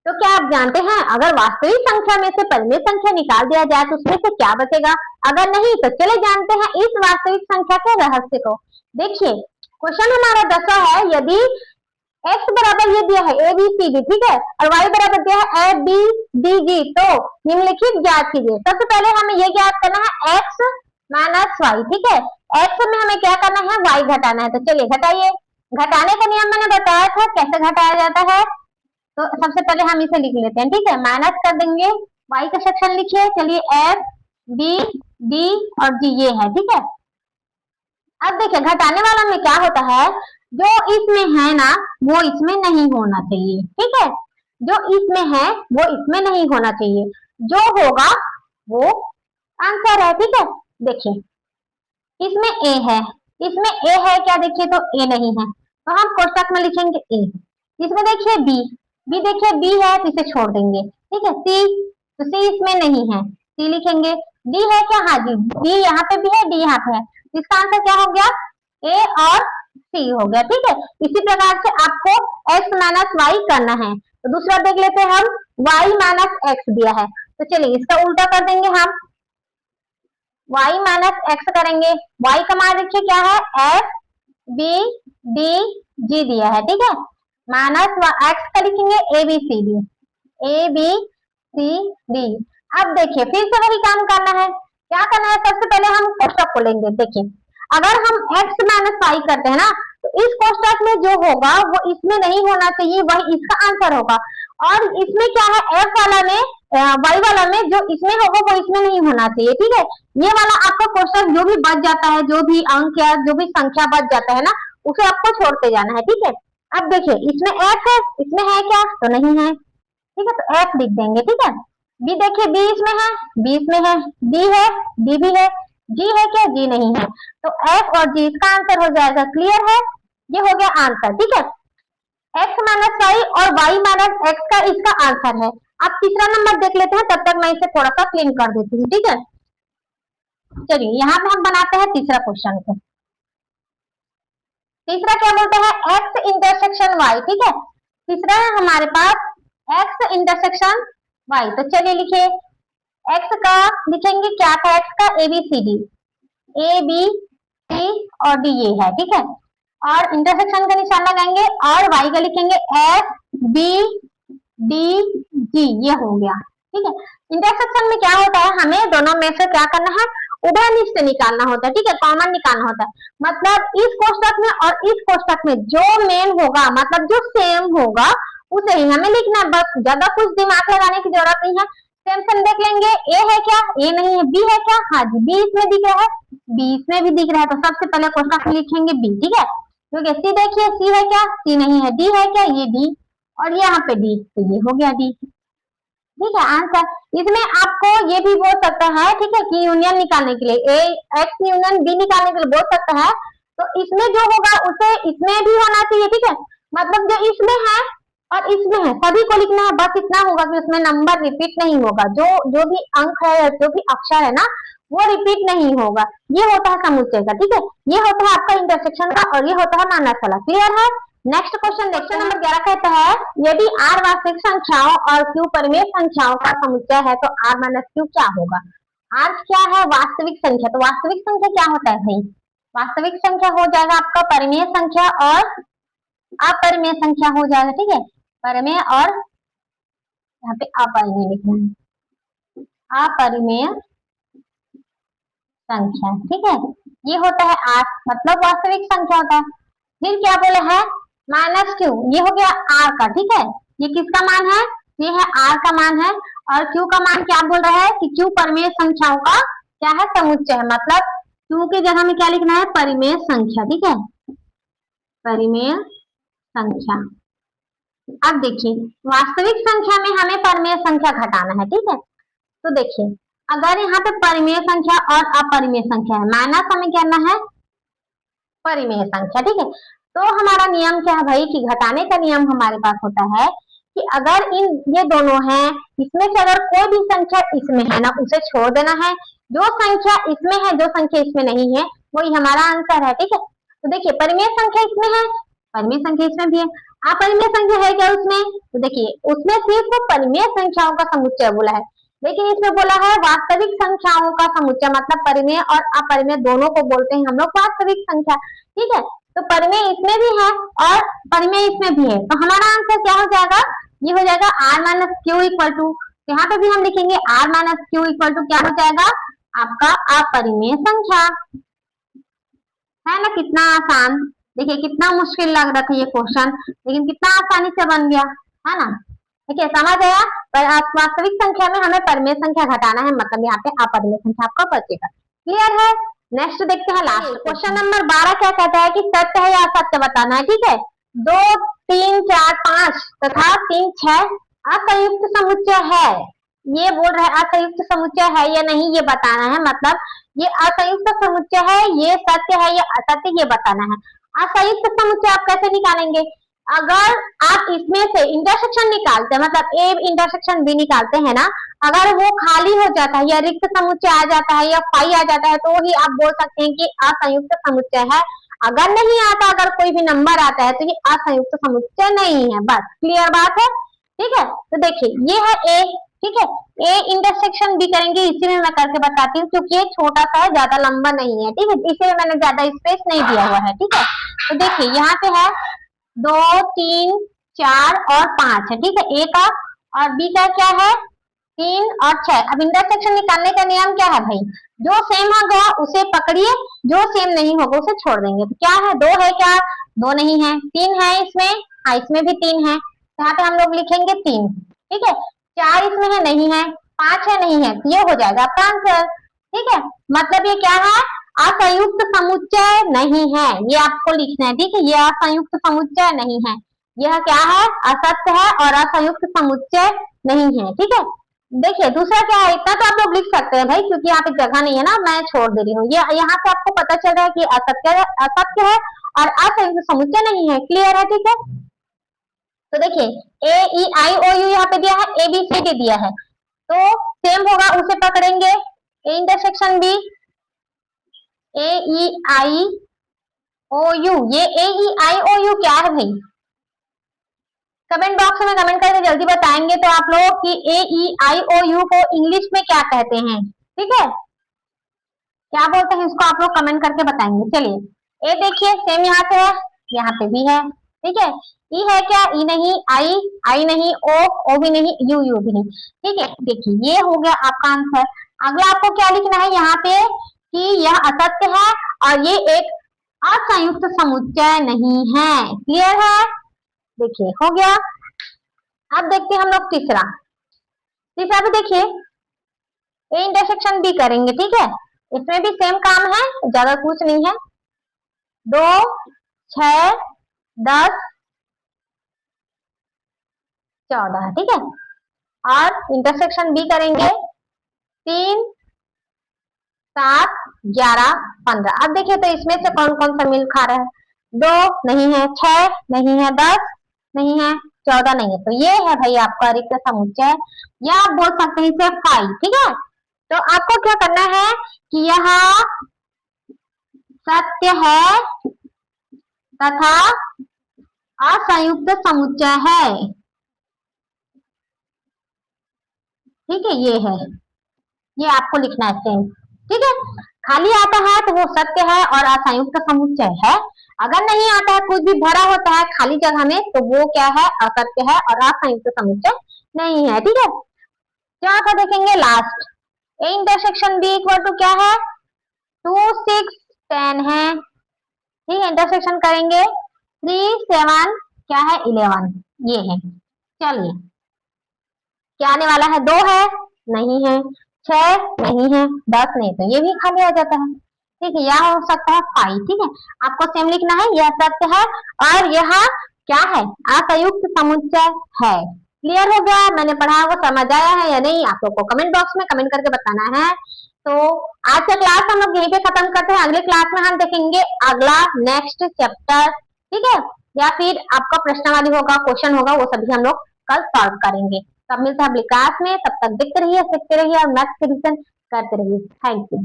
तो क्या आप जानते हैं अगर वास्तविक संख्या में से परिमेय संख्या निकाल दिया जाए तो उसमें से क्या बचेगा? अगर नहीं तो चले जानते हैं इस वास्तविक संख्या के रहस्य को। देखिए क्वेश्चन हमारा 10वां है, यदि x बराबर ये दिया है ए बी सी डी, ठीक है, और y बराबर दिया है ए बी डी जी, तो निम्नलिखित ज्ञात कीजिए। सबसे पहले हमें ये ज्ञात करना है x माइनस वाई, ठीक है, x में हमें क्या करना है, y घटाना है। तो चलिए घटाइए। घटाने का नियम मैंने बताया था कैसे घटाया जाता है, तो सबसे पहले हम इसे लिख लेते हैं, ठीक है, माइनस कर देंगे, y का सेक्शन लिखिए। चलिए f b d और g ये है, ठीक है। अब देखिए घटाने वाला में क्या होता है, जो इसमें है ना वो इसमें नहीं होना चाहिए, ठीक है, जो इसमें है वो इसमें नहीं होना चाहिए, जो होगा वो आंसर है, ठीक है। देखिए इसमें a है, इसमें a है क्या, देखिए तो a नहीं है, तो हम कोष्टक में लिखेंगे a। इसमें देखिए b, b देखिए b है तो इसे छोड़ देंगे, ठीक है। c, तो c इसमें नहीं है, c लिखेंगे। d है क्या, हाँ जी, d यहाँ पे भी है, d यहाँ पे है, इसका आंसर क्या हो गया, a और c हो गया, ठीक है। इसी प्रकार से आपको x माइनस वाई करना है। तो दूसरा देख लेते हैं हम, y माइनस एक्स दिया है, तो चलिए इसका उल्टा कर देंगे हम, y माइनस एक्स करेंगे। y का मान देखिए क्या है, f b d g दिया है, ठीक है, माइनस x का लिखेंगे a b c d, a b c d। अब देखिए फिर से वही काम करना है, क्या करना है, सबसे पहले हम कोष्टक को लेंगे। देखिए अगर हम x माइनस वाई करते हैं ना, तो इस कोष्टक में जो होगा वो इसमें नहीं होना चाहिए, वही इसका आंसर होगा। और इसमें क्या है, f वाला में y वाला में जो इसमें होगा वो इसमें नहीं होना चाहिए, ठीक है। ये वाला आपका क्वेश्चन जो भी बच जाता है, जो भी अंक या जो भी संख्या बच जाता है ना, उसे आपको छोड़ते जाना है, ठीक है। अब देखिए इसमें f है, इसमें है क्या, तो नहीं है, ठीक है, तो f लिख देंगे, ठीक है। b देखिए b इसमें है, b इसमें है, d है, d भी है, g है क्या, g नहीं है, तो f और g इसका आंसर हो जाएगा। क्लियर है, ये हो गया आंसर, ठीक है। x माइनस वाई और y माइनस एक्स का इसका आंसर है। अब तीसरा नंबर देख लेते हैं, तब तक मैं इसे थोड़ा सा क्लीन कर देती हूँ, ठीक है। चलिए यहाँ पे हम बनाते हैं तीसरा क्वेश्चन को। तीसरा क्या बोलते हैं, x इंटरसेक्शन y, ठीक है। तीसरा है हमारे पास x इंटरसेक्शन y, तो चलिए लिखिए, x का लिखेंगे क्या था, x का a b c d, a b c और d ये है, ठीक है, और इंटरसेक्शन का निशान लगाएंगे और y का लिखेंगे f b d g, ये हो गया, ठीक है। इंटरसेक्शन में क्या होता है, हमें दोनों में से क्या करना है, उभयनिष्ठ निकालना होता है, ठीक है, कॉमन निकालना होता है। मतलब इस कोष्टक में और इस कोष्टक में जो मेन होगा, मतलब जो सेम होगा उसे ही हमें लिखना है, बस ज्यादा कुछ दिमाग लगाने की जरूरत नहीं है। सेम सेम देख लेंगे, a है क्या, a नहीं है, b है क्या, हाँ जी b इसमें दिख रहा है, b इसमें भी दिख रहा है, तो सबसे पहले कोष्टक में लिखेंगे b, ठीक है। क्योंकि c देखिए, c है क्या, c नहीं है, d है क्या, ये d, और यहाँ पे d, तो ये हो गया d, ठीक है आंसर। इसमें आपको ये भी बोल सकता है, ठीक है, कि यूनियन निकालने के लिए a x यूनियन b निकालने के लिए बोल सकता है, तो इसमें जो होगा उसे इसमें भी होना चाहिए, ठीक है। मतलब जो इसमें है और इसमें है सभी को लिखना है, बस इतना होगा कि उसमें नंबर रिपीट नहीं होगा, जो भी अंक है, जो भी अक्षर है ना, वो रिपीट नहीं होगा। ये होता है समुच्चय का, ठीक है, ये होता है आपका इंटरसेक्शन का, और ये होता है माइनस वाला। क्लियर है। नेक्स्ट क्वेश्चन, क्वेश्चन नंबर 11 कहता है, यदि r वास्तविक संख्याओं और q परिमेय संख्याओं का समुच्चय है तो r माइनस q क्या होगा। r क्या है, वास्तविक संख्या, तो वास्तविक संख्या क्या होता है भाई, वास्तविक संख्या हो जाएगा आपका परिमेय संख्या और अपरिमेय संख्या हो जाएगा, ठीक है, परिमेय और यहाँ पे अपरिमेय लिखना है, अपरिमेय संख्या, ठीक है, ये होता है r, मतलब वास्तविक संख्या होता है। फिर क्या बोले है, माइनस q, ये हो गया r का, ठीक है, ये किसका मान है, ये है r का मान है, और q का मान क्या बोल रहा है कि q परिमेय संख्याओं का क्या है, समुच्चय है, मतलब q की जगह में क्या लिखना है, परिमेय संख्या, ठीक है, परिमेय संख्या। अब देखिए वास्तविक संख्या में हमें परिमेय संख्या घटाना है, ठीक है, तो देखिए अगर यहाँ पे परिमेय संख्या और अपरिमेय संख्या है, माइनस हमें करना है परिमेय संख्या, ठीक है। तो हमारा नियम क्या है भाई, कि घटाने का नियम हमारे पास होता है कि अगर ये दोनों हैं, इसमें से अगर कोई भी संख्या इसमें है ना, उसे छोड़ देना है, जो संख्या इसमें है, जो संख्या इसमें नहीं है, वही हमारा आंसर है, ठीक है। तो देखिए परिमेय संख्या इसमें है, परिमेय संख्या इसमें भी है, अपरिमेय संख्या है क्या उसमें? तो देखिए उसमें सिर्फ परिमेय संख्याओं का समुच्चय बोला है, लेकिन इसमें बोला है वास्तविक संख्याओं का समुच्चय, मतलब परिमेय और अपरिमेय दोनों को बोलते हैं हम लोग वास्तविक संख्या। ठीक है, तो परिमेय इसमें भी है और परिमेय इसमें भी है, तो हमारा आंसर क्या हो जाएगा? ये हो जाएगा r minus q equal to, यहाँ पे भी हम लिखेंगे r minus q equal to क्या हो जाएगा? आपका अपरिमेय संख्या। है ना, कितना आसान। देखिए कितना मुश्किल लग रहा था ये क्वेश्चन, लेकिन कितना आसानी से बन गया, है ना। ठीक है, समझ आया। पर वास्तविक संख्या में हमें परिमेय संख्या घटाना है, मतलब यहाँ पे अपरिमेय संख्या आपका बचेगा। क्लियर है। नेक्स्ट देखते हैं लास्ट क्वेश्चन नंबर 12 क्या कहता है कि सत्य है या असत्य बताना है। ठीक है, 2 3 4 5 तथा 3 6 असंयुक्त समुच्चय है, ये बोल रहा है असंयुक्त समुच्चय है या नहीं ये बताना है, मतलब ये असंयुक्त समुच्चय है, ये सत्य है या असत्य ये बताना है। असंयुक्त समुच्चय आप कैसे निकालेंगे? अगर आप इसमें से इंटरसेक्शन निकालते हैं, मतलब ए इंटरसेक्शन बी निकालते हैं ना, अगर वो खाली हो जाता है या रिक्त समुच्चय आ जाता है या फाई आ जाता है, तो ही आप बोल सकते हैं कि असंयुक्त समुच्चय है। अगर नहीं आता, अगर कोई भी नंबर आता है, तो ये असंयुक्त समुच्चय नहीं है। बस क्लियर बात है। ठीक है, तो देखिए ये है ए। ठीक है, ए इंटरसेक्शन बी करेंगे, इसी में मैं करके बताती हूँ, क्योंकि ये छोटा सा है, ज्यादा लंबा नहीं है। ठीक है, इसीलिए मैंने ज्यादा स्पेस नहीं दिया हुआ है। ठीक है, तो देखिए यहाँ पे है 2 3 4 और 5 है। ठीक है, ए का, और बी का क्या है 3 और 6। अब इंटरसेक्शन निकालने का नियम क्या है भाई? जो सेम होगा उसे पकड़िए, जो सेम नहीं होगा उसे छोड़ देंगे। तो क्या है, 2 है क्या? 2 नहीं है। 3 है इसमें, हाँ इसमें भी 3 है, यहाँ पे हम लोग लिखेंगे 3। ठीक है, 4 इसमें है, नहीं है। 5 है, नहीं है, ये हो जाएगा आपका आंसर। ठीक है, मतलब ये क्या है? असंयुक्त समुच्चय नहीं है, ये आपको लिखना है। ठीक है, ये असंयुक्त समुच्चय नहीं है, यह क्या है? असत्य है और असंयुक्त समुच्चय नहीं है। ठीक है, देखिए दूसरा क्या है, इतना तो आप लोग लिख सकते हैं भाई, क्योंकि यहाँ पे जगह नहीं है ना, मैं छोड़ दे रही हूँ। ये यहाँ से आपको पता चल रहा है कि असत्य है और असंयुक्त समुच्चय नहीं है। क्लियर है। ठीक है, तो देखिए ए ई आई ओ यू यहाँ पे दिया है, ए बी सी डी दिया है, तो सेम होगा उसे पकड़ेंगे। A intersection B, A E I O U, ये A E I O you क्या है भाई? कमेंट बॉक्स में कमेंट करके जल्दी बताएंगे तो आप लोग कि ए ई आई ओ यू को इंग्लिश में क्या कहते हैं। ठीक है, क्या बोलते हैं इसको, आप लोग कमेंट करके बताएंगे। चलिए ए देखिए सेम यहाँ पे है, यहाँ पे भी है। ठीक है, ई है क्या? ई नहीं, आई आई नहीं, ओ भी नहीं, यू यू भी नहीं। ठीक है, देखिए ये हो गया आपका आंसर। अगला आपको क्या लिखना है यहाँ पे कि यह असत्य है और ये एक असंयुक्त समुच्चय नहीं है। क्लियर है। देखिए हो गया। अब देखते हैं हम लोग तीसरा। तीसरा भी देखिए ए इंटरसेक्शन बी करेंगे। ठीक है, इसमें भी सेम काम है, ज्यादा कुछ नहीं है। 2 6 10 14। ठीक है, और इंटरसेक्शन बी करेंगे 3 7 11 15। अब देखिए तो इसमें से कौन कौन सा मिल खा रहा है? 2 नहीं है, 6 नहीं है, 10 नहीं है, 14 नहीं है, तो ये है भाई आपका रिक्त समुच्चय, या आप बोल सकते हैं इसे फाई। ठीक है, तो आपको क्या करना है कि यह सत्य है तथा असंयुक्त समुच्चय है। ठीक है, ये है, ये आपको लिखना है सेम। ठीक है, खाली आता है तो वो सत्य है और असंयुक्त समुच्चय है। अगर नहीं आता है, कुछ भी भरा होता है खाली जगह में, तो वो क्या है? असत्य है और असंयुक्त समुच्चय नहीं है। ठीक है, क्या था देखेंगे last. A intersection B equal to क्या है? 2 6 10 है। ठीक है, इंटरसेक्शन करेंगे 3 7 क्या है? 11 ये है। चलिए क्या आने वाला है? 2 है, नहीं है, 6 नहीं है, 10 नहीं, तो ये भी खाली आ जाता है। ठीक है, यह हो सकता है 5। ठीक है, आपको सेम लिखना है, यह सत्य है और यह क्या है? असंयुक्त समुच्चय है। क्लियर हो गया? मैंने पढ़ाया वो समझ आया है या नहीं, आप लोग को कमेंट बॉक्स में कमेंट करके बताना है। तो आज का क्लास हम लोग यहीं पे खत्म करते हैं। अगले क्लास में हम देखेंगे अगला नेक्स्ट चैप्टर। ठीक है, या फिर आपका प्रश्नावली होगा, क्वेश्चन होगा, वो सभी हम लोग कल सॉल्व करेंगे। तब मिलते हैं अगली क्लास में, तब तक देखते रहिए, सीखते रहिए और मैथ्स रिवीजन करते रहिए। Thank you.